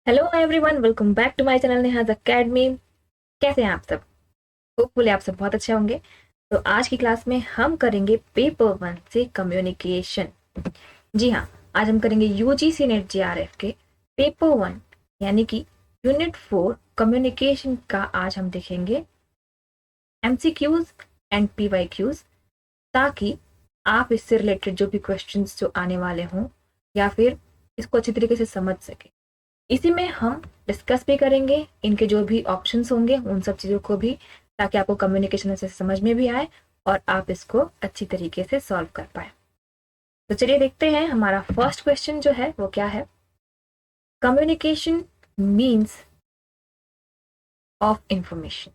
Hello everyone, welcome back to my channel Neha's academy. कैसे हैं आप सब? होपफुली आप सब बहुत अच्छे होंगे। तो आज की क्लास में हम करेंगे पेपर 1 से कम्युनिकेशन। जी हाँ, आज हम करेंगे यूजीसी नेट जेआरएफ के पेपर 1 यानी कि यूनिट 4 कम्युनिकेशन का। आज हम देखेंगे एमसीक्यूज एंड पीवाईक्यूज, ताकि आप इससे रिलेटेड जो भी क्वेश्चंस जो आने वाले हों या फिर इसको अच्छी तरीके से समझ सके। इसी में हम डिस्कस भी करेंगे इनके जो भी ऑप्शंस होंगे उन सब चीज़ों को भी, ताकि आपको कम्युनिकेशन से समझ में भी आए और आप इसको अच्छी तरीके से सॉल्व कर पाए। तो चलिए देखते हैं हमारा फर्स्ट क्वेश्चन जो है वो क्या है। Communication means of information.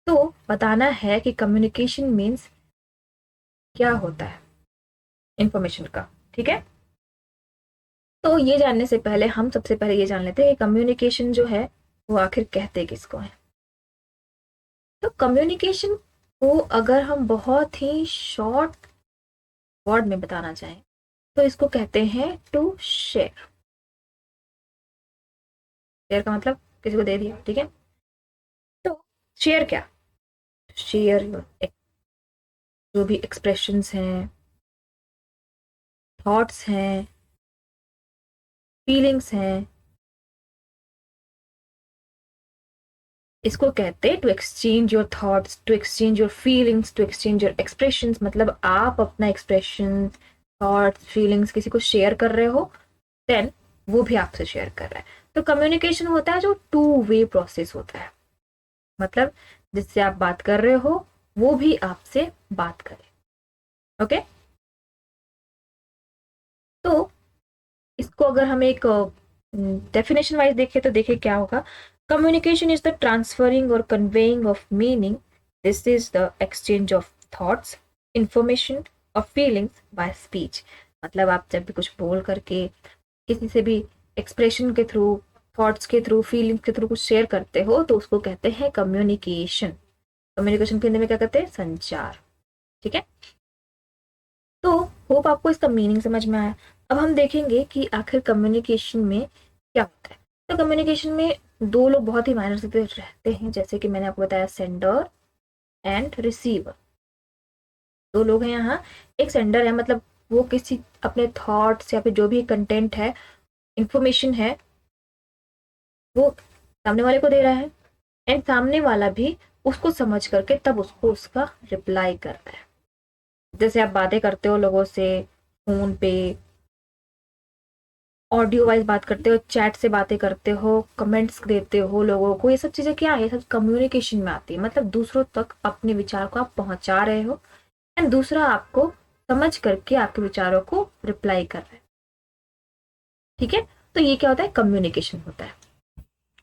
तो बताना है कि कम्युनिकेशन मीन्स क्या होता है इंफॉर्मेशन का। ठीक है, तो ये जानने से पहले हम सबसे पहले ये जान लेते हैं कि कम्युनिकेशन जो है वो आखिर कहते किसको है। तो कम्युनिकेशन को अगर हम बहुत ही शॉर्ट वर्ड में बताना चाहें तो इसको कहते हैं टू शेयर। शेयर का मतलब किसी को दे दिया, ठीक है। तो शेयर क्या? शेयर योर जो भी एक्सप्रेशंस हैं, थॉट्स हैं, फीलिंग्स हैं, इसको कहते हैं to exchange your thoughts, to exchange your feelings, to exchange your expressions. मतलब आप अपना एक्सप्रेशन, थॉट्स, फीलिंग्स किसी को शेयर कर रहे हो, देन वो भी आपसे शेयर कर रहा है। तो कम्युनिकेशन होता है जो टू वे प्रोसेस होता है। मतलब जिससे आप बात कर रहे हो वो भी आपसे बात करे। ओके, तो इसको अगर हम एक डेफिनेशन वाइज देखें तो देखें क्या होगा। कम्युनिकेशन इज द ट्रांसफरिंग और conveying of meaning. This is the exchange of thoughts, information और फीलिंग्स बाय स्पीच। मतलब आप जब भी कुछ बोल करके किसी से भी एक्सप्रेशन के थ्रू, थॉट्स के थ्रू, फीलिंग्स के थ्रू कुछ शेयर करते हो तो उसको कहते हैं कम्युनिकेशन। कम्युनिकेशन के हिंदी में क्या कहते हैं? संचार। ठीक है, तो होप आपको इसका मीनिंग समझ में आया। अब हम देखेंगे कि आखिर कम्युनिकेशन में क्या होता है। तो कम्युनिकेशन में दो लोग बहुत ही मायने से रहते हैं, जैसे कि मैंने आपको बताया, सेंडर एंड रिसीवर। दो लोग हैं यहाँ। एक सेंडर है, मतलब वो किसी अपने थॉट्स या फिर जो भी कंटेंट है, इंफॉर्मेशन है, वो सामने वाले को दे रहा है। एंड सामने वाला भी उसको समझ करके तब उसको उसका रिप्लाई करता है। जैसे आप बातें करते हो लोगों से फोन पे, ऑडियो वाइज बात करते हो, चैट से बातें करते हो, कमेंट्स देते हो लोगों को, ये सब चीजें क्या है? ये सब कम्युनिकेशन में आती है। मतलब दूसरों तक अपने विचार को आप पहुंचा रहे हो एंड दूसरा आपको समझ करके आपके विचारों को रिप्लाई कर रहा है। ठीक है, तो ये क्या होता है? कम्युनिकेशन होता है।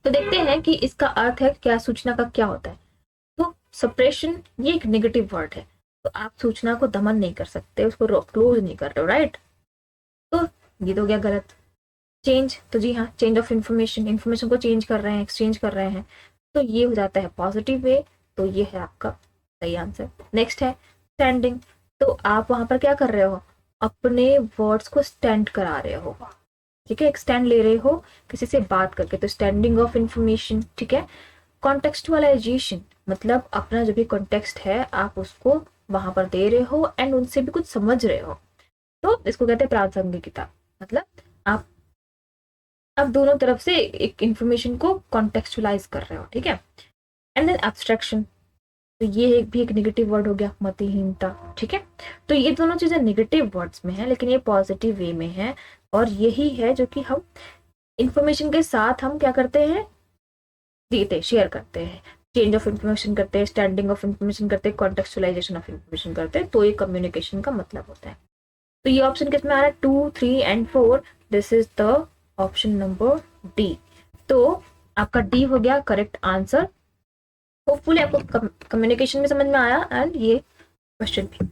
तो देखते हैं कि इसका अर्थ है क्या, सूचना का क्या होता है। तो सप्रेशन ये एक नेगेटिव वर्ड है। तो आप सूचना को दमन नहीं कर सकते, उसको क्लोज नहीं कर रहे हो, राइट? तो ये तो हो गया गलत। चेंज, तो जी हाँ, चेंज ऑफ इंफॉर्मेशन, इंफॉर्मेशन को चेंज कर रहे हैं, एक्सचेंज कर रहे हैं, तो ये हो जाता है पॉजिटिव वे। तो ये है आपका सही आंसर। नेक्स्ट है स्टैंडिंग। तो आप वहां पर क्या कर रहे हो? अपने वर्ड्स को स्टैंड करा रहे हो। ठीक है, एक स्टैंड ले रहे हो किसी से बात करके, तो स्टैंडिंग ऑफ इंफॉर्मेशन। ठीक है, कॉन्टेक्सचुअलाइजेशन, मतलब अपना जो भी कॉन्टेक्स्ट है आप उसको वहां पर दे रहे हो एंड उनसे भी कुछ समझ रहे हो, तो इसको कहते हैं प्रासंगिकता। मतलब आप अब दोनों तरफ से एक इंफॉर्मेशन को कॉन्टेक्चुअलाइज कर रहे हो। ठीक है, एंड देन एब्स्ट्रैक्शन। तो ये एक भी एक नेगेटिव वर्ड हो गया, मतिहीनता। ठीक है, तो ये दोनों चीजें नेगेटिव वर्ड्स में है, लेकिन ये पॉजिटिव वे में है। और यही है जो कि हम इंफॉर्मेशन के साथ हम क्या करते हैं? देते, शेयर करते हैं, चेंज ऑफ इंफॉर्मेशन करते हैं, स्टैंडिंग ऑफ इंफॉर्मेशन करते हैं, कॉन्टेक्चुअलाइजेशन ऑफ इंफॉर्मेशन करते हैं। तो ये कम्युनिकेशन का मतलब होता है। तो ये ऑप्शन किसमें आ रहा है? 2, 3 and 4। This is the option number D. तो आपका डी हो गया करेक्ट आंसर। होपफुली आपको कम्युनिकेशन में समझ में आया एंड ये क्वेश्चन भी।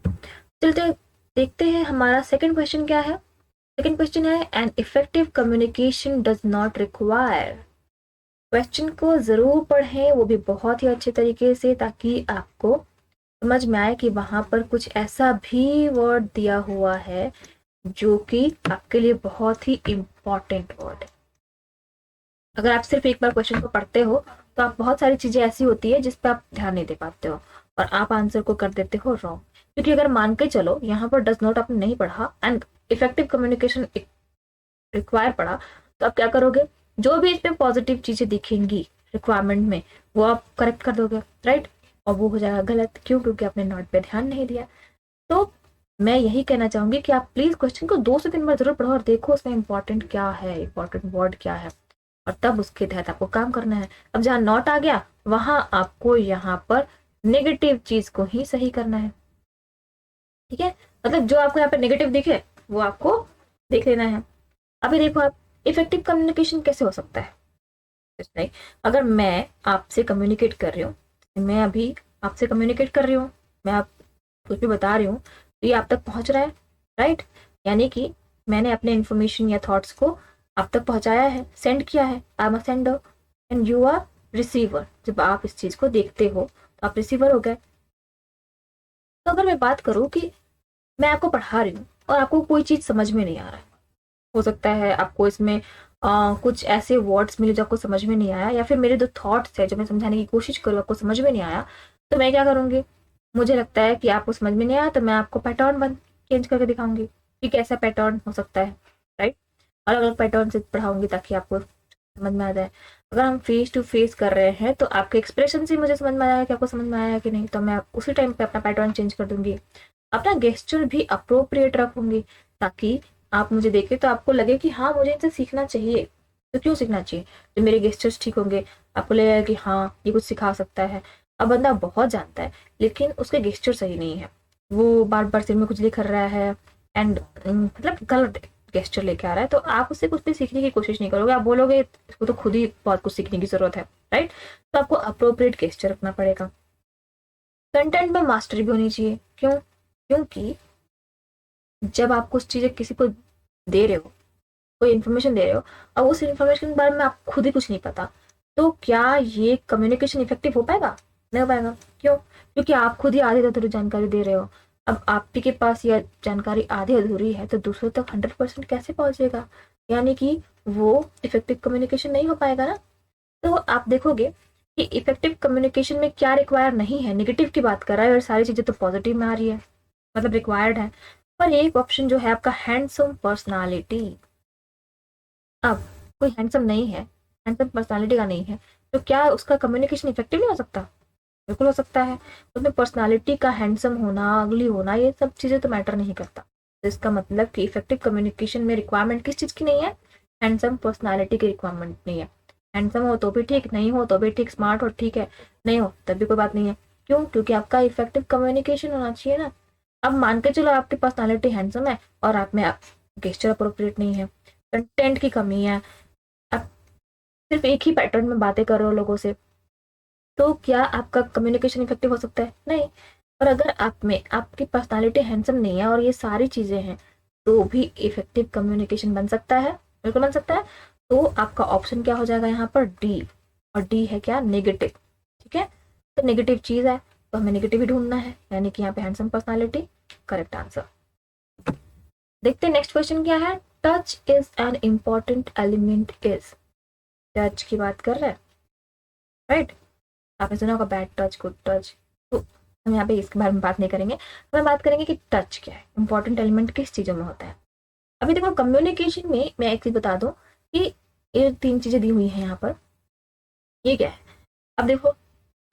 चलते देखते हैं हमारा सेकंड क्वेश्चन क्या है। सेकंड क्वेश्चन है, an effective communication does not require. Question को जरूर पढ़ें, वो भी बहुत ही अच्छे तरीके से, ताकि आपको समझ में आए कि वहां पर कुछ ऐसा भी वर्ड दिया हुआ है जो कि आपके लिए बहुत ही इम्पोर्टेंट वर्ड है। अगर आप सिर्फ एक बार क्वेश्चन को पढ़ते हो तो आप बहुत सारी चीजें ऐसी होती है जिस पे आप ध्यान नहीं दे पाते हो और आप आंसर को कर देते हो रॉन्ग। क्योंकि अगर मान के चलो यहाँ पर डज नॉट आपने नहीं पढ़ा एंड इफेक्टिव कम्युनिकेशन रिक्वायर पढ़ा, तो आप क्या करोगे, जो भी इस पे पॉजिटिव चीजें दिखेंगी रिक्वायरमेंट में वो आप करेक्ट कर दोगे, राइट। और वो हो जाएगा गलत, क्यों? क्योंकि आपने नोट पे ध्यान नहीं दिया। तो मैं यही कहना चाहूंगी कि आप प्लीज क्वेश्चन को 2 से 3 बार जरूर पढ़ो और देखो उसमें इंपॉर्टेंट क्या है, इंपॉर्टेंट वर्ड क्या है, और तब उसके तहत आपको काम करना है। अब जहां नॉट आ गया वहां आपको यहाँ पर नेगेटिव चीज को ही सही करना है, ठीक है। मतलब जो आपको यहाँ पे नेगेटिव दिखे वो आपको देख लेना है। अभी देखो आप, इफेक्टिव कम्युनिकेशन कैसे हो सकता है? कुछ नहीं, अगर मैं आपसे कम्युनिकेट कर रही हूँ, मैं अभी आपसे कम्युनिकेट कर रही हूँ, मैं आप कुछ भी बता रही हूँ तो ये आप तक पहुंच रहा है, राइट। यानी कि मैंने अपने इंफॉर्मेशन या थॉट्स को आप तक पहुंचाया है, सेंड किया है। I am a sender and you are receiver. जब आप इस चीज को देखते हो तो आप रिसीवर हो गए। तो अगर मैं बात करूँ कि मैं आपको पढ़ा रही हूँ और आपको कोई चीज समझ में नहीं आ रहा है, हो सकता है आपको इसमें कुछ ऐसे वर्ड्स मिले जो आपको समझ में नहीं आया, या फिर मेरे जो थॉट्स है जो मैं समझाने की कोशिश करूँ आपको समझ में नहीं आया, तो मैं क्या करूंगी, मुझे लगता है कि आपको समझ में नहीं आया तो मैं आपको पैटर्न बन चेंज करके दिखाऊंगी कि कैसा पैटर्न हो सकता है, राइट। अलग अलग पैटर्न से पढ़ाऊंगी ताकि आपको समझ में आ जाए। अगर हम फेस टू फेस कर रहे हैं तो आपके एक्सप्रेशन से मुझे समझ में आया कि आपको समझ में आया कि नहीं, तो मैं उसी टाइम पे अपना पैटर्न चेंज कर दूंगी। अपना गेस्चर भी अप्रोप्रिएट रखूंगी ताकि आप मुझे देखें तो आपको लगे कि हाँ मुझे इनसे सीखना चाहिए। तो क्यों सीखना चाहिए? जब मेरे गेस्चर्स ठीक होंगे आपको लगेगा कि हाँ ये कुछ सिखा सकता है। अब बंदा बहुत जानता है लेकिन उसके गेस्चर सही नहीं है, वो बार बार सिर में कुछ कर रहा है एंड मतलब गलत गेस्चर लेके आ रहा है, तो आप उससे कुछ भी सीखने की कोशिश नहीं करोगे, आप बोलोगे इसको तो खुद ही बहुत कुछ सीखने की जरूरत है, राइट। तो आपको अप्रोप्रिएट गेस्चर रखना पड़ेगा। कंटेंट में मास्टरी भी होनी चाहिए। क्यों? क्योंकि जब आप कुछ चीजें किसी को दे रहे हो, कोई इन्फॉर्मेशन दे रहे हो, और उस इन्फॉर्मेशन के बारे में आप खुद ही कुछ नहीं पता, तो क्या ये कम्युनिकेशन इफेक्टिव हो पाएगा? नहीं हो पाएगा। क्यों? क्योंकि आप खुद ही आधी अधूरी जानकारी दे रहे हो। अब आपके पास यह जानकारी आधी अधूरी है तो दूसरों तक 100% कैसे पहुंचेगा? यानी कि वो इफेक्टिव कम्युनिकेशन नहीं हो पाएगा ना। तो आप देखोगे कि इफेक्टिव कम्युनिकेशन में क्या रिक्वायर नहीं है, नेगेटिव की बात कर रहा है और सारी चीजें तो पॉजिटिव में आ रही है, मतलब रिक्वायर्ड है। पर एक ऑप्शन जो है आपका हैंडसम पर्सनालिटी। अब कोई हैंडसम नहीं है, हैंडसम पर्सनालिटी का नहीं है, तो क्या उसका कम्युनिकेशन इफेक्टिव नहीं हो सकता? बिल्कुल हो सकता है। उसमें पर्सनालिटी का हैंडसम होना, अगली होना, ये सब चीजें तो मैटर नहीं करता। तो इसका मतलब कि इफेक्टिव कम्युनिकेशन में रिक्वायरमेंट किस चीज की नहीं है? हैंडसम पर्सनालिटी की रिक्वायरमेंट नहीं है। हैंडसम हो तो भी ठीक, नहीं हो तो भी ठीक, स्मार्ट हो ठीक है, नहीं हो तब भी कोई बात नहीं है। क्यों? क्योंकि आपका इफेक्टिव कम्युनिकेशन होना चाहिए ना। अब मान के चलो आपकी पर्सनालिटी हैंडसम है और आप में गेस्चर अप्रोप्रिएट नहीं है, कंटेंट की कमी है, आप सिर्फ एक ही पैटर्न में बातें कर रहे हो लोगों से, तो क्या आपका कम्युनिकेशन इफेक्टिव हो सकता है? नहीं। और अगर आप में आपकी पर्सनालिटी हैंडसम नहीं है और ये सारी चीजें हैं तो भी इफेक्टिव कम्युनिकेशन बन सकता है, बिल्कुल बन सकता है। तो आपका ऑप्शन क्या हो जाएगा यहाँ पर? डी। और डी है क्या? नेगेटिव। ठीक है, तो नेगेटिव चीज है तो हमें नेगेटिव ही ढूंढना है, यानी कि यहाँ पे हैंडसम पर्सनालिटी करेक्ट आंसर। देखते हैं नेक्स्ट क्वेश्चन क्या है। Touch is an important element is. Touch की बात कर रहे हैं, राइट। आपने सुना होगा बैड टच, गुड टच, तो हम यहाँ पे इसके बारे में बात नहीं करेंगे। हम बात करेंगे कि टच क्या है, इंपॉर्टेंट एलिमेंट किस चीजों में होता है। अभी देखो कम्युनिकेशन में मैं एक चीज बता दूं कि ये 3 चीजें दी हुई हैं यहाँ पर, ये क्या है? अब देखो,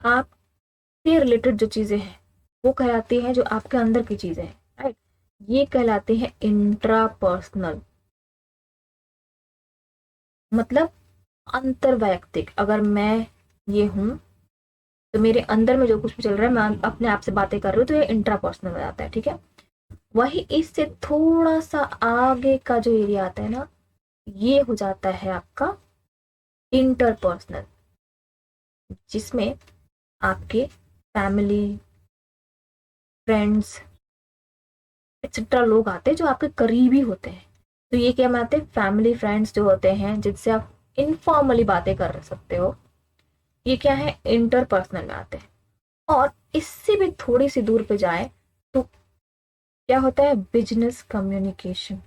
आपसे रिलेटेड जो चीजें हैं वो कहलाती हैं जो आपके अंदर की चीजें हैं, राइट। ये कहलाते हैं इंट्रापर्सनल, मतलब अंतर वैयक्तिक। अगर मैं ये हूं तो मेरे अंदर में जो कुछ भी चल रहा है, मैं अपने आप से बातें कर रही हूँ, तो ये इंट्रापर्सनल हो जाता है, ठीक है। वही इससे थोड़ा सा आगे का जो एरिया आता है ना, ये हो जाता है आपका इंटरपर्सनल, जिसमें आपके फैमिली, फ्रेंड्स एक्सेट्रा लोग आते हैं जो आपके करीबी होते हैं। तो ये क्या मानते हैं? फैमिली फ्रेंड्स जो होते हैं जिनसे आप इनफॉर्मली बातें कर सकते हो, ये क्या है? इंटरपर्सनल में आते हैं। और इससे भी थोड़ी सी दूर पे जाए तो क्या होता है? Business communication.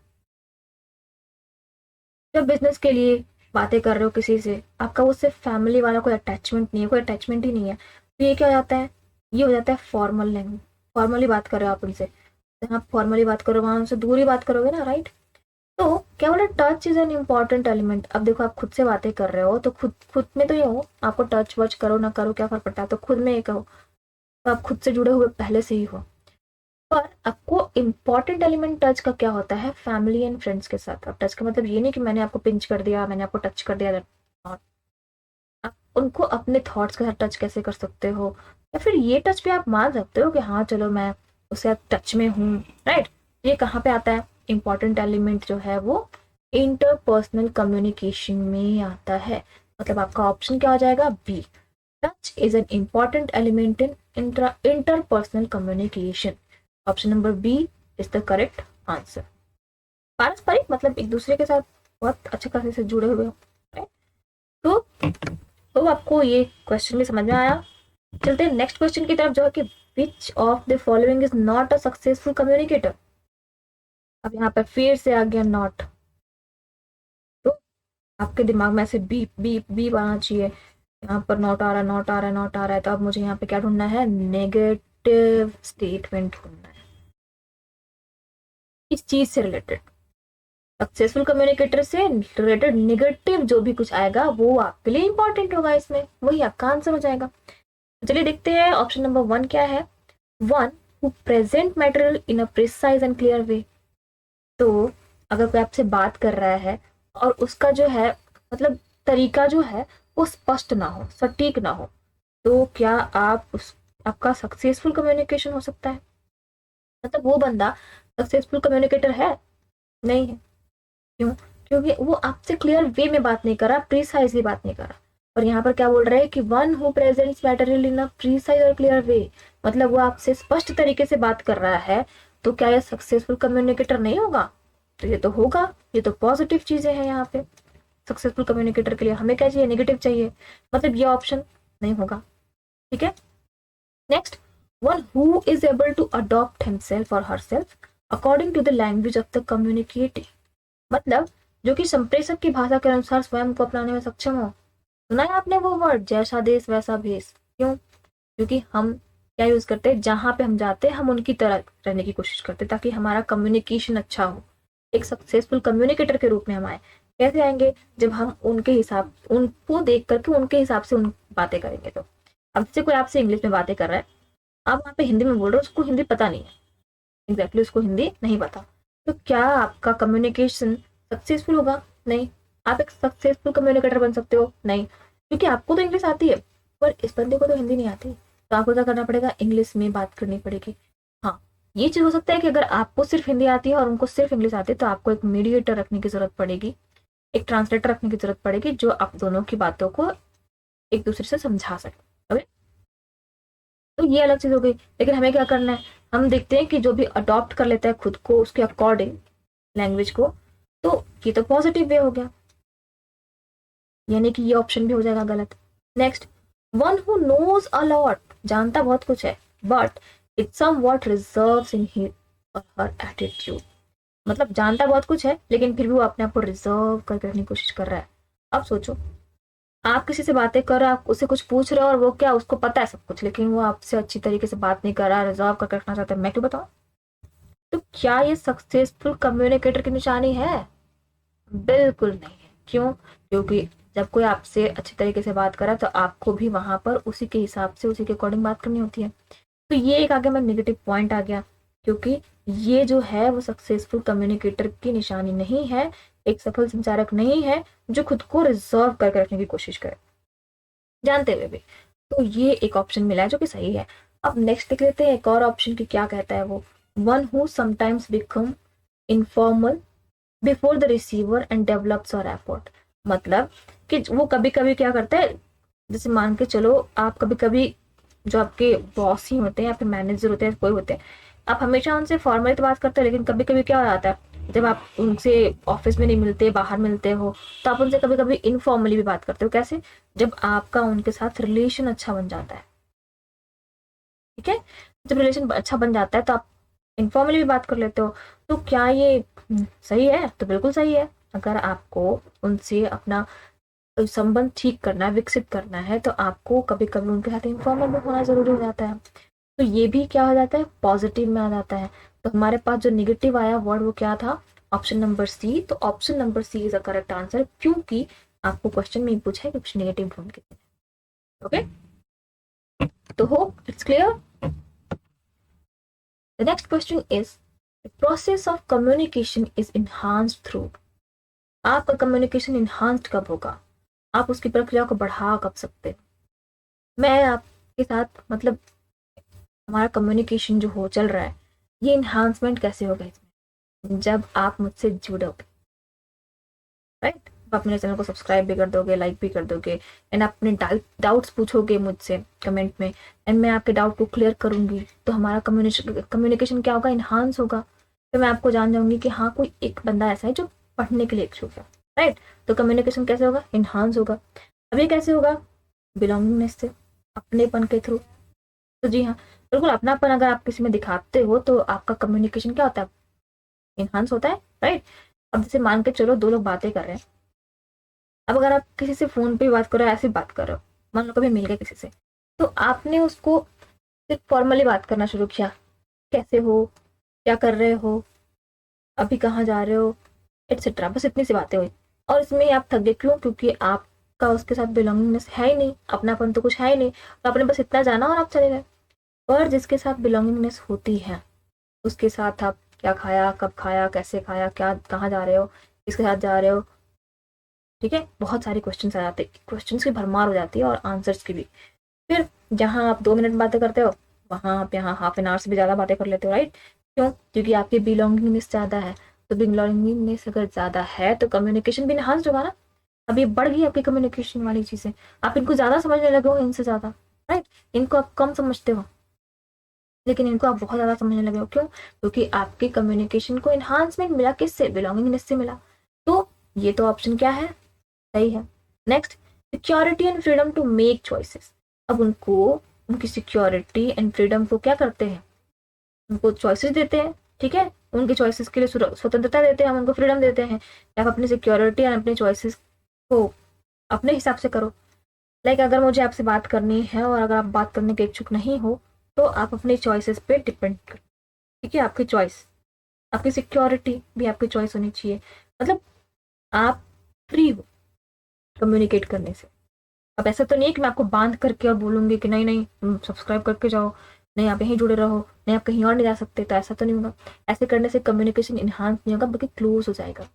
जब बिजनेस के लिए बातें कर रहे हो किसी से, आपका वो सिर्फ फैमिली वाला कोई अटैचमेंट नहीं है, कोई अटैचमेंट ही नहीं है, तो ये क्या हो जाता है, ये हो जाता है फॉर्मल लैंग्वेज। फॉर्मली बात कर रहे हो आप उनसे, जहाँ फॉर्मली बात करो वहां उनसे दूर ही बात करोगे ना, राइट। तो क्या बोला, touch is an important element. अब देखो आप खुद से बातें कर रहे हो तो खुद खुद में तो ये हो, आपको टच वच करो ना करो क्या फर्क पड़ता है, तो खुद में ये कहो, तो आप खुद से जुड़े हुए पहले से ही हो। पर आपको इम्पॉर्टेंट एलिमेंट टच का क्या होता है, फैमिली एंड फ्रेंड्स के साथ। अब टच का मतलब ये नहीं कि मैंने आपको पिंच कर दिया, मैंने आपको टच कर दिया, और आप उनको अपने थॉट्स के साथ टच कैसे कर सकते हो, या फिर ये टच भी आप मान सकते हो कि हाँ चलो मैं उससे टच में हूँ, राइट। ये कहाँ पे आता है, इम्पॉर्टेंट एलिमेंट जो है वो इंटरपर्सनल कम्युनिकेशन में आता है। मतलब आपका ऑप्शन क्या हो जाएगा, B. Touch is an important element in interpersonal communication. Option number B is the correct answer. पारस्परिक मतलब एक दूसरे के साथ बहुत अच्छे खासे से जुड़े हुए हो, right? तो आपको ये क्वेश्चन भी समझ में आया। चलते हैं नेक्स्ट क्वेश्चन की तरफ, जो है कि which of the following is not a successful communicator. अब यहाँ पर फिर से आ गया नॉट, तो आपके दिमाग में ऐसे बीप बीप बीप आना चाहिए, यहाँ पर नॉट आ रहा है, नॉट आ रहा है, नॉट आ रहा है, तो अब मुझे यहाँ पे क्या ढूंढना है, नेगेटिव स्टेटमेंट ढूंढना है इस चीज से रिलेटेड। सक्सेसफुल कम्युनिकेटर से रिलेटेड निगेटिव जो भी कुछ आएगा वो आपके लिए इंपॉर्टेंट होगा, इसमें वही आपका आंसर हो जाएगा। चलिए देखते हैं ऑप्शन नंबर वन क्या है। One who present material in a precise and clear way. तो अगर कोई आपसे बात कर रहा है और उसका जो है मतलब तरीका जो है वो स्पष्ट ना हो, सटीक ना हो, तो क्या आप उस आपका सक्सेसफुल कम्युनिकेशन हो सकता है, मतलब वो बंदा सक्सेसफुल कम्युनिकेटर है, नहीं है। क्यों, क्योंकि वो आपसे क्लियर वे में बात नहीं कर रहा, प्रीसाइजली बात नहीं कर रहा। और यहाँ पर क्या बोल रहा है कि one who presents material in a precise और क्लियर वे, मतलब वो आपसे स्पष्ट तरीके से बात कर रहा है, तो क्या ये सक्सेसफुल कम्युनिकेटर नहीं होगा, तो ये तो होगा। ये तो पॉजिटिव चीजें हैं यहाँ पे। सक्सेसफुल कम्युनिकेटर के लिए हमें क्या चाहिए, नेगेटिव चाहिए, मतलब ये ऑप्शन नहीं होगा। ठीक है, next, one who is able to adopt himself और herself according to the language of the communicating, मतलब जो कि संप्रेषक की भाषा के अनुसार स्वयं को अपनाने में सक्षम हो। सुना है आपने वो वर्ड, जैसा देश वैसा भेष। क्यों, क्योंकि हम क्या यूज करते हैं, जहां पे हम जाते हैं हम उनकी तरह रहने की कोशिश करते हैं ताकि हमारा कम्युनिकेशन अच्छा हो, एक सक्सेसफुल कम्युनिकेटर के रूप में हम आए। कैसे आएंगे, जब हम उनके हिसाब उनको देख करके उनके हिसाब से उन बातें करेंगे। तो अब जैसे कोई आपसे इंग्लिश में बातें कर रहा है, आप वहां पे हिंदी में बोल रहे हो, उसको हिंदी पता नहीं है, एग्जैक्टली उसको हिंदी नहीं पता, तो क्या आपका कम्युनिकेशन सक्सेसफुल होगा, नहीं। आप एक सक्सेसफुल कम्युनिकेटर बन सकते हो, नहीं, क्योंकि आपको तो इंग्लिश आती है पर इस बंदे को तो हिंदी नहीं आती, तो आपको क्या करना पड़ेगा, इंग्लिश में बात करनी पड़ेगी। हाँ, ये चीज हो सकता है कि अगर आपको सिर्फ हिंदी आती है और उनको सिर्फ इंग्लिश आती है, तो आपको एक मीडिएटर रखने की जरूरत पड़ेगी, एक ट्रांसलेटर रखने की जरूरत पड़ेगी, जो आप दोनों की बातों को एक दूसरे से समझा सके। ओके, तो ये अलग चीज हो गई। लेकिन हमें क्या करना है, हम देखते हैं कि जो भी अडॉप्ट कर लेता है खुद को उसके अकॉर्डिंग लैंग्वेज को, तो ये तो पॉजिटिव वे हो गया, यानी कि ये ऑप्शन भी हो जाएगा गलत। Next, one who knows a lot, जानता बहुत कुछ है, but it's somewhat reserves in his or her attitude, मतलब जानता बहुत कुछ है लेकिन फिर भी वो अपने आप को रिजर्व करके रखने की कोशिश कर रहा है। अब सोचो, आप किसी से बातें कर रहे हो, आप उससे कुछ पूछ रहे हो और वो क्या, उसको पता है सब कुछ लेकिन वो आपसे अच्छी तरीके से बात नहीं कर रहा, रिजर्व करके रखना चाहता है, मैं क्यों बताऊं। तो क्या ये सक्सेसफुल कम्युनिकेटर की निशानी है, बिल्कुल नहीं है। क्यों, क्योंकि जब कोई आपसे अच्छी तरीके से बात करा तो आपको भी वहां पर उसी के हिसाब से उसी के अकॉर्डिंग बात करनी होती है। तो ये एक आगे में नेगेटिव पॉइंट आ गया, क्योंकि ये जो है वो सक्सेसफुल कम्युनिकेटर की निशानी नहीं है, एक सफल संचारक नहीं है जो खुद को रिजर्व करके रखने की कोशिश करे जानते हुए भी। तो ये एक ऑप्शन मिला है जो कि सही है। अब नेक्स्ट देख लेते हैं एक और ऑप्शन की क्या कहता है वो। One who sometimes become informal before the receiver and develops और एफर्ट, मतलब कि वो कभी कभी क्या करता है, जैसे मान के चलो आप कभी कभी जो आपके बॉस ही होते हैं या फिर मैनेजर होते हैं, कोई होते हैं, आप हमेशा उनसे फॉर्मली तो बात करते हो, लेकिन कभी कभी क्या हो जाता है, जब आप उनसे ऑफिस में नहीं मिलते, बाहर मिलते हो, तो आप उनसे कभी कभी इनफॉर्मली भी बात करते हो। कैसे, जब आपका उनके साथ रिलेशन अच्छा बन जाता है, ठीक है, जब रिलेशन अच्छा बन जाता है तो आप इनफॉर्मली भी बात कर लेते हो। तो क्या ये सही है, तो बिल्कुल सही है। अगर आपको उनसे अपना संबंध ठीक करना है, विकसित करना है, तो आपको कभी कभी उनके साथ इन्फॉर्मल भी होना जरूरी हो जाता है। तो ये भी क्या हो जाता है, पॉजिटिव में आ जाता है। तो हमारे पास जो निगेटिव आया वर्ड वो क्या था, ऑप्शन नंबर सी। तो option number C is a correct answer, क्योंकि आपको क्वेश्चन में ही पूछा है कि कुछ निगेटिव ढूंढ के। ओके, तो hope it's clear. The next question is, the process of communication is enhanced through. आपका कम्युनिकेशन इनहांस्ड कब होगा, आप उसकी प्रक्रिया को बढ़ा कब सकते हैं। मैं आपके साथ मतलब हमारा कम्युनिकेशन जो हो चल रहा है, ये इन्हांसमेंट कैसे होगा इसमें, जब आप मुझसे जुड़ोगे, राइट। आप मेरे चैनल को सब्सक्राइब भी कर दोगे, लाइक भी कर दोगे, एंड आप अपने डाउट्स पूछोगे मुझसे कमेंट में, एंड मैं आपके डाउट को क्लियर करूंगी, तो हमारा कम्युनिकेशन क्या होगा, इन्हांस होगा। फिर मैं आपको जान जाऊंगी कि हाँ कोई एक बंदा ऐसा है जो पढ़ने के लिए इच्छुक है, राइट। तो कम्युनिकेशन कैसे होगा, इन्हांस होगा। अब ये कैसे होगा, बिलोंगिंगनेस से, अपनेपन के थ्रू। तो जी हाँ, बिल्कुल अपनापन अगर आप किसी में दिखाते हो तो आपका कम्युनिकेशन क्या होता है, इनहांस होता है, राइट। अब जैसे मान के चलो दो लोग बातें कर रहे हैं, अब अगर आप किसी से फोन पे बात कर रहे हो, ऐसे बात कर रहे हो, मान लो कभी मिल गए किसी से, तो आपने उसको सिर्फ फॉर्मली बात करना शुरू किया, कैसे हो, क्या कर रहे हो, अभी कहाँ जा रहे हो, एटसेट्रा, बस इतनी सी बातें हुई। और इसमें ही आप थक गए, क्यों, क्योंकि आपका उसके साथ बिलोंगिंगनेस है ही नहीं, अपनापन तो कुछ है ही नहीं, तो आपने बस इतना जाना और आप चले गए। पर जिसके साथ बिलोंगिंगनेस होती है, उसके साथ आप क्या खाया, कब खाया, कैसे खाया, क्या कहाँ जा रहे हो, किसके साथ जा रहे हो, ठीक है, बहुत सारे क्वेश्चंस आ जाते हैं, क्वेश्चंस की भरमार हो जाती है और आंसर्स की भी। फिर जहाँ आप 2 मिनट बातें करते हो, वहाँ आप यहाँ हाफ एन आवर से भी ज़्यादा बातें कर लेते हो, राइट। क्यों, क्योंकि आपकी बिलोंगिंगनेस ज़्यादा है। तो बिलोंगिंगनेस अगर ज़्यादा है तो कम्युनिकेशन भी इनहांस होगा ना। अब ये बढ़ गई आपकी कम्युनिकेशन वाली चीज़ें, आप इनको ज़्यादा समझने लगे हो इनसे ज़्यादा, राइट। इनको आप कम समझते हो, लेकिन इनको आप बहुत ज़्यादा समझने लगे हो। क्यों, क्योंकि आपके कम्युनिकेशन को इन्हांसमेंट मिला, किससे, बिलोंगिंगनेस से मिला। तो ये तो ऑप्शन क्या है, सही है। Next, security and freedom to make choices. अब उनको उनकी सिक्योरिटी एंड फ्रीडम को क्या करते हैं, उनको चॉइसेस देते हैं, ठीक है, उनके चॉइसेस के लिए स्वतंत्रता देते हैं, हम उनको फ्रीडम देते हैं कि आप अपनी सिक्योरिटी एंड अपने चॉइसेस को अपने हिसाब से करो। लाइक अगर मुझे आपसे बात करनी है और अगर आप बात करने के इच्छुक नहीं हो, तो आप अपने चॉइसेस पे डिपेंड करो, ठीक है, आपकी चॉइस, आपकी सिक्योरिटी भी आपकी चॉइस होनी चाहिए। मतलब आप फ्री हो कम्युनिकेट करने से। अब ऐसा तो नहीं है कि मैं आपको बांध करके और बोलूंगी कि नहीं नहीं सब्सक्राइब करके जाओ, नहीं आप यहीं जुड़े रहो, नहीं आप कहीं और नहीं जा सकते, तो ऐसा तो नहीं होगा। ऐसे करने से कम्युनिकेशन इन्हांस नहीं होगा, बल्कि क्लोज हो जाएगा।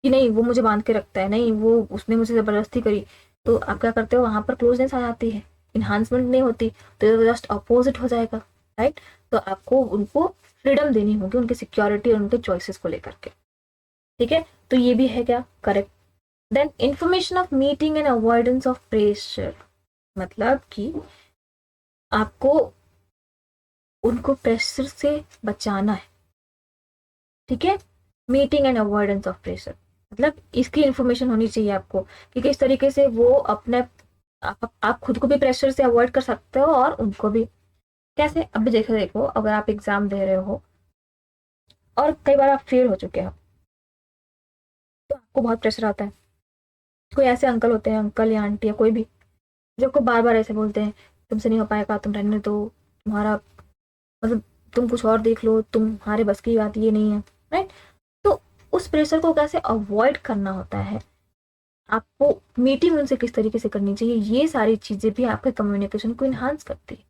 कि नहीं वो मुझे बांध के रखता है, नहीं वो उसने मुझे जबरदस्ती करी, तो आप क्या करते हो, वहां पर क्लोजनेस आ जाती है, इन्हांसमेंट नहीं होती, तो जस्ट अपोजिट हो जाएगा, राइट। तो आपको उनको फ्रीडम देनी होगी, उनकी सिक्योरिटी और उनके चॉइसेस को लेकर के, ठीक है। तो ये भी है क्या, correct. Then information of meeting and avoidance of pressure, मतलब कि आपको उनको प्रेशर से बचाना है, ठीक है। Meeting and avoidance of pressure, मतलब इसकी इंफॉर्मेशन होनी चाहिए आपको कि किस तरीके से वो अपने आप खुद को भी प्रेशर से अवॉइड कर सकते हो और उनको भी। कैसे, अभी देखो देखो अगर आप एग्जाम दे रहे हो और कई बार आप फेल हो चुके हो, तो आपको बहुत प्रेशर आता है। कोई ऐसे अंकल होते हैं, अंकल या आंटी या कोई भी, जो आपको बार बार ऐसे बोलते हैं, तुमसे नहीं हो पाएगा, तुम रहने दो, तुम्हारा मतलब तुम कुछ और देख लो, तुम्हारे बस की बात ये नहीं है, राइट। तो उस प्रेशर को कैसे अवॉइड करना होता है, आपको मीटिंग उनसे किस तरीके से करनी चाहिए, ये सारी चीजें भी आपके कम्युनिकेशन को इन्हांस करती है।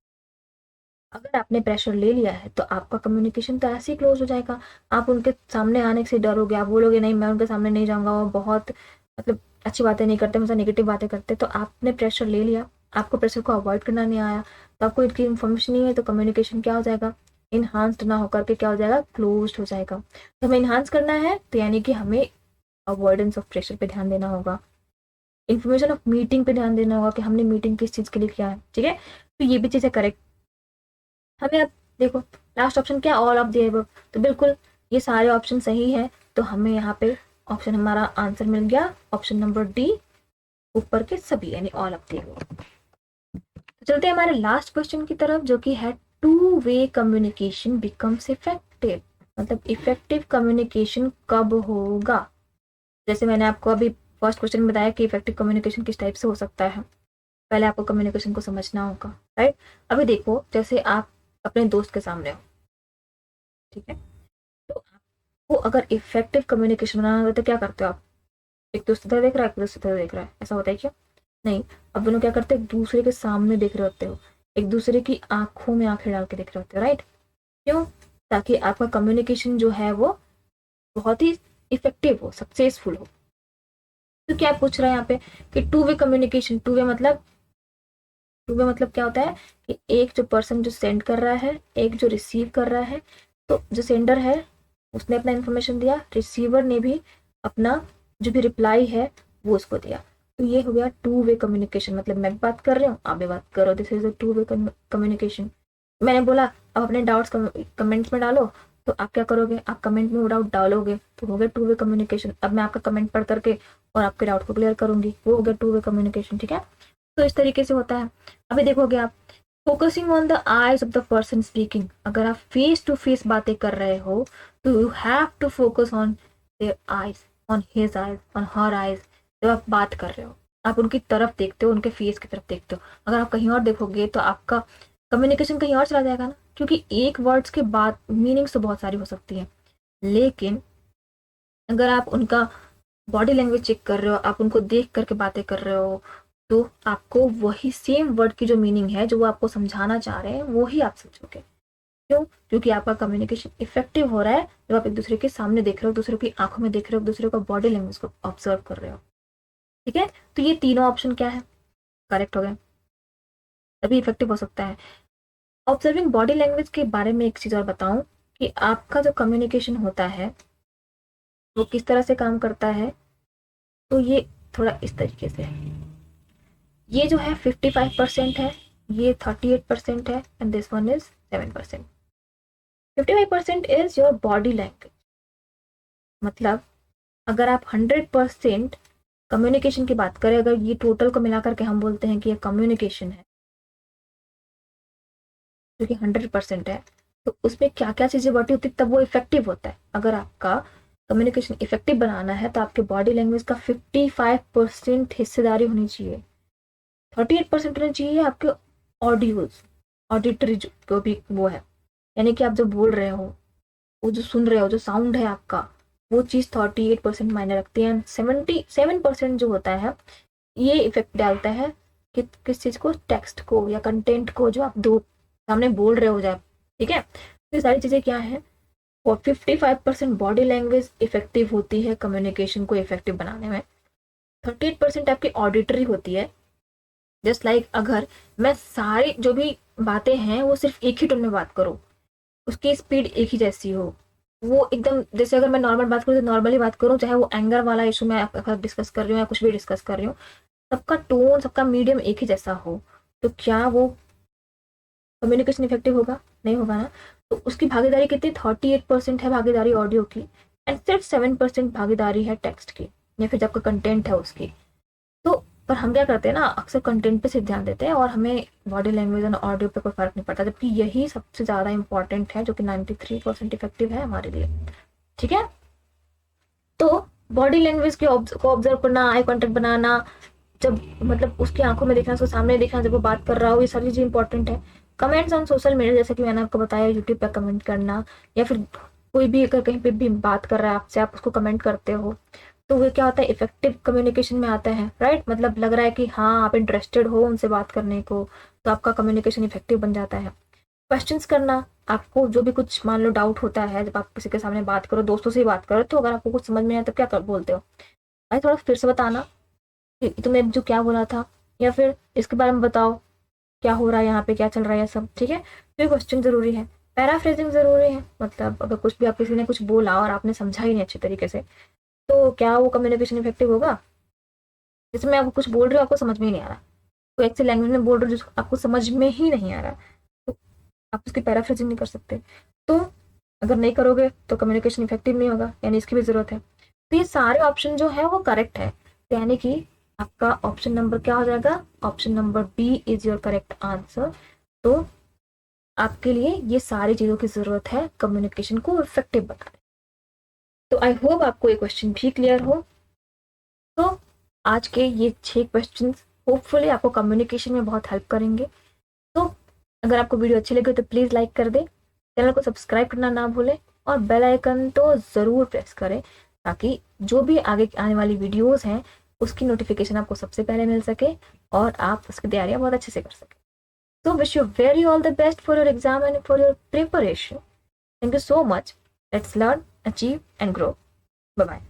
अगर आपने प्रेशर ले लिया है तो आपका कम्युनिकेशन तो ऐसे ही क्लोज हो जाएगा। आप उनके सामने आने से डरोगे, आप बोलोगे नहीं मैं उनके सामने नहीं जाऊंगा, वो बहुत मतलब अच्छी बातें नहीं करते, मुझसे नेगेटिव बातें करते, तो आपने प्रेशर ले लिया, आपको प्रेशर को अवॉइड करना नहीं आया, तो आपको इनकी इन्फॉर्मेशन नहीं है, तो कम्युनिकेशन क्या हो जाएगा, इन्हांस्ड ना होकर के क्या हो जाएगा, क्लोज हो जाएगा। तो हमें इन्हांस करना है, तो यानी कि हमें अवॉइडेंस ऑफ प्रेशर पे ध्यान देना होगा, इन्फॉर्मेशन ऑफ मीटिंग पे ध्यान देना होगा कि हमने मीटिंग किस चीज के लिए किया है, ठीक है। तो ये भी चीजें करेक्ट हमें। अब देखो लास्ट ऑप्शन क्या, ऑल ऑफ द अबव, तो बिल्कुल ये सारे ऑप्शन सही है। तो हमें यहाँ पे ऑप्शन हमारा आंसर मिल गया, ऑप्शन नंबर डी, ऊपर के सभी, यानी ऑल ऑफ द अबव। तो चलते हैं हमारे लास्ट क्वेश्चन की तरफ, जो कि है two way communication becomes effective. मतलब इफेक्टिव कम्युनिकेशन कब होगा। जैसे मैंने आपको अभी फर्स्ट क्वेश्चन में बताया कि इफेक्टिव कम्युनिकेशन किस टाइप से हो सकता है, पहले आपको कम्युनिकेशन को समझना होगा, राइट। अभी देखो, जैसे आप अपने दोस्त के सामने हो, ठीक है, तो आपको अगर इफेक्टिव कम्युनिकेशन बनाना हो तो क्या करते हो आप? एक दोस्त इधर देख रहा है, एक दोस्त इधर देख रहा है, ऐसा होता है क्या? नहीं। अब दोनों क्या करते हैं, एक दूसरे के सामने देख रहे होते हो, एक दूसरे की आंखों में आंखें डाल के देख रहे होते हो, राइट। क्यों? ताकि आपका कम्युनिकेशन जो है वो बहुत ही इफेक्टिव हो, सक्सेसफुल हो। तो क्या पूछ रहा है यहाँ पे कि two way communication, two way मतलब क्या होता है कि एक जो पर्सन जो सेंड कर रहा है, एक जो रिसीव कर रहा है। तो जो सेंडर है उसने अपना इन्फॉर्मेशन दिया, रिसीवर ने भी अपना जो भी रिप्लाई है वो उसको दिया। तो ये हो गया टू वे कम्युनिकेशन, मतलब मैं बात कर रही हूँ, आप भी बात करो, this is a two way communication. मैंने बोला अब अपने डाउट्स कमेंट्स में डालो, तो आप क्या करोगे, आप कमेंट में वो डाउट डालोगे, तो हो गया टू वे कम्युनिकेशन। अब मैं आपका कमेंट पढ़ करके और आपके डाउट को क्लियर करूंगी, वो हो गया टू वे कम्युनिकेशन, ठीक है। तो इस तरीके से होता है। अभी देखोगे आप, focusing on the eyes of the person speaking, अगर आप फेस टू फेस बातें कर रहे हो तो you have to focus on their eyes, on his eyes, on her eyes. जब आप बात कर रहे हो आप उनकी तरफ देखते हो, उनके फेस की तरफ देखते हो। अगर आप कहीं और देखोगे तो आपका कम्युनिकेशन कहीं और चला जाएगा ना, क्योंकि एक वर्ड्स के बाद मीनिंग्स तो बहुत सारी हो सकती है, लेकिन अगर आप उनका बॉडी लैंग्वेज चेक कर रहे हो, आप उनको देख करके बातें कर रहे हो, तो आपको वही सेम वर्ड की जो मीनिंग है, जो वो आपको समझाना चाह रहे हैं, वो ही आप समझोगे। क्यों? क्योंकि आपका कम्युनिकेशन इफेक्टिव हो रहा है जब आप एक दूसरे के सामने देख रहे हो, दूसरे की आंखों में देख रहे हो, दूसरे का बॉडी लैंग्वेज को ऑब्जर्व कर रहे हो, ठीक है। तो ये तीनों ऑप्शन क्या है, करेक्ट हो गए, तभी इफेक्टिव हो सकता है। ऑब्जर्विंग बॉडी लैंग्वेज के बारे में एक चीज और बताऊं कि आपका जो कम्युनिकेशन होता है वो किस तरह से काम करता है। तो ये थोड़ा इस तरीके से है, ये जो है 55% है, ये 38% है, and this one is 7%। 55% is your body language, मतलब अगर आप 100% कम्युनिकेशन की बात करें, अगर ये टोटल को मिलाकर के हम बोलते हैं कि ये कम्युनिकेशन है जो कि 100% है, तो उसमें क्या क्या चीजें बढ़ती होती तब वो इफेक्टिव होता है। अगर आपका कम्युनिकेशन इफेक्टिव बनाना है तो आपके बॉडी लैंग्वेज का 55% हिस्सेदारी होनी चाहिए, 38% होनी चाहिए आपके ऑडियोज, ऑडिटरी जो भी वो है, यानी कि आप जो बोल रहे हो, वो जो सुन रहे हो, जो साउंड है आपका, वो चीज 38% मायने रखती है। 77% जो होता है ये इफेक्ट डालता है कि किस चीज को, टेक्स्ट को या कंटेंट को जो आप दो सामने बोल रहे हो जाए, ठीक है। तो ये सारी चीजें क्या है, और 55% बॉडी लैंग्वेज इफेक्टिव होती है कम्युनिकेशन को इफेक्टिव बनाने में, 38% आपकी ऑडिटरी होती है। जस्ट लाइक अगर मैं सारी जो भी बातें हैं वो सिर्फ एक ही टोन में बात करूँ, उसकी स्पीड एक ही जैसी हो, वो एकदम जैसे अगर मैं नॉर्मल बात करूँ तो नॉर्मली बात करूँ, चाहे वो एंगर वाला इशू मैं आपका डिस्कस कर रही हूँ या कुछ भी डिस्कस कर रही हूँ, सबका टोन, सबका मीडियम एक ही जैसा हो, तो क्या वो कम्युनिकेशन इफेक्टिव होगा? नहीं होगा ना। तो उसकी भागीदारी कितनी, 38% है भागीदारी ऑडियो की, एंड सिर्फ 7% भागीदारी है टेक्स्ट की, या फिर जब का कंटेंट है उसकी। तो पर हम क्या करते हैं ना, अक्सर कंटेंट पे सिर्फ ध्यान देते हैं और हमें बॉडी लैंग्वेज और ऑडियो पे कोई फर्क नहीं पड़ता, जबकि यही सबसे ज्यादा इंपॉर्टेंट है, जो कि 93% इफेक्टिव है हमारे लिए, ठीक है। तो बॉडी लैंग्वेज को ऑब्जर्व करना, आई कॉन्टेक्ट बनाना, जब मतलब उसकी आंखों में देखना, उसको सामने देखना जब वो बात कर रहा हो, ये सारी चीजें इंपॉर्टेंट है। कमेंट्स ऑन सोशल मीडिया, जैसे कि मैंने आपको बताया, यूट्यूब पे कमेंट करना, या फिर कोई भी अगर कहीं पे भी बात कर रहा है आपसे, आप उसको कमेंट करते हो, तो वो क्या होता है, इफेक्टिव कम्युनिकेशन में आता है, राइट। मतलब लग रहा है कि हाँ आप इंटरेस्टेड हो उनसे बात करने को, तो आपका कम्युनिकेशन इफेक्टिव बन जाता है। क्वेश्चंस करना, आपको जो भी कुछ मान लो डाउट होता है, जब आप किसी के सामने बात करो, दोस्तों से ही बात करो, तो अगर आपको कुछ समझ में आए तो क्या बोलते हो, भाई थोड़ा फिर से बताना कि तुमने जो क्या बोला था, या फिर इसके बारे में बताओ क्या हो रहा है यहाँ पे, क्या चल रहा है, ये सब, ठीक है। तो ये क्वेश्चन जरूरी है। पैराफ्रेजिंग जरूरी है, मतलब अगर कुछ भी आप किसी ने कुछ बोला और आपने समझा ही नहीं अच्छे तरीके से, तो क्या वो कम्युनिकेशन इफेक्टिव होगा? जैसे मैं आपको कुछ बोल रही हूँ, आपको समझ में ही नहीं आ रहा, कोई ऐसी लैंग्वेज में बोल रही हूँ जिसको आपको समझ में ही नहीं आ रहा, तो आप उसकी पैराफ्रेजिंग नहीं कर सकते। तो अगर नहीं करोगे तो कम्युनिकेशन इफेक्टिव नहीं होगा, यानी इसकी भी जरूरत है। तो ये सारे ऑप्शन जो है वो करेक्ट है, तो यानी कि आपका ऑप्शन नंबर क्या हो जाएगा, option number B is your correct answer. तो आपके लिए ये सारी चीज़ों की ज़रूरत है कम्युनिकेशन को इफेक्टिव बनाने। तो आई होप आपको ये क्वेश्चन भी क्लियर हो। तो आज के ये 6 क्वेश्चन होपफुली आपको कम्युनिकेशन में बहुत हेल्प करेंगे। तो अगर आपको वीडियो अच्छी लगे तो प्लीज़ लाइक कर दे, चैनल को सब्सक्राइब करना ना भूलें और बेल आइकन तो ज़रूर प्रेस करें ताकि जो भी आगे आने वाली वीडियोस हैं उसकी नोटिफिकेशन आपको सबसे पहले मिल सके और आप उसकी तैयारियां बहुत अच्छे से कर सकें। So wish you very all the best for your exam and for your preparation. Thank you so much. Let's learn, achieve and grow. Bye bye.